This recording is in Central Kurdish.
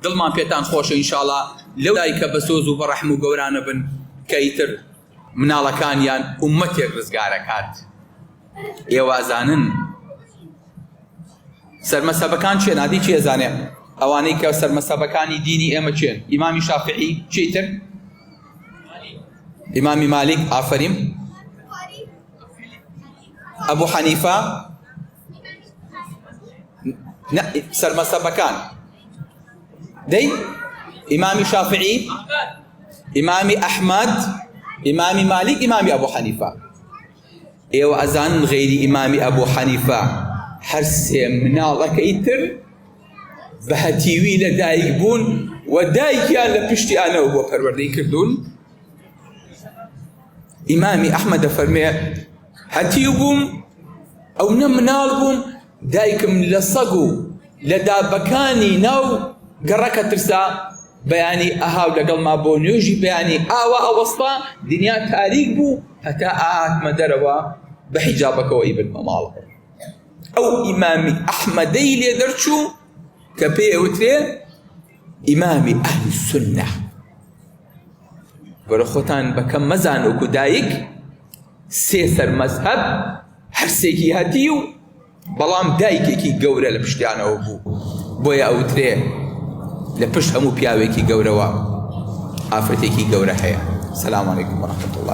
دڵمان پێتان خۆشە ئینشاءڵڵا لەو دایکە بە سۆز و بەڕەحم و گەورانە بن کە ئیتر مناڵەکانیان ئومەتێک ڕزگارەکات. ئێوازانن سەرمەسەبەکان چێن؟ عادی چێ زانێ ئەوانەی کە سەرمەسەبەکانی دینی ئێمە چێن؟ ئیمامی شافعی، چیتر؟ ئیمامی مالک، ئافرین، ئەبوو حەنیفە، سەرمەسەبەکان دەی ئیمامی شافعی، ئیمامی ئەحمەد، ئیمامی مالک، ئیمامی ئەبوو حەنیفە. ئێوە ئەزانن غەیری ئیمامی ئەبوو حەنیفە هەر سێ مناڵەکەی تر بە هەتیوی لە دایک بوون و دایکیان لە پشتیانەوە بۆ پەروەردەی کردوون. ئیمامی ئەحمەد دەفەرمێ هەتیو بووم ئەو نە مناڵ بووم، دایکم لە سەگ و لە دابەکانی ناو گەڕەکە ترسا بەیانی ئەهاو لەگەڵما بۆ نوێژی بەیانی ئاوا ئەوەستا دنیا تاریک بوو هەتا ئاهاتمە دەرەوە بە حیجابەکەوە ئیبنمە ماڵ. ئەو ئیمامی ئەحمەدەی لێ دەرچوو کە پێی ئەوترێ ئیمامی ئەهلی سوننە. گەورە خۆتان بەکەم مەزان وەکو دایک سێ سەرمەزهەب هەرسێکی هەتی و بەڵام دایکێکی گەورە لە پشتیانەوە بوو، بۆیە ئەوترێ لە پشت هەموو پیاوێکی گەورەوە ئافرەتێکی گەورە هەیە. سەلام عەلەیکم وەرەحمەتوڵڵاه.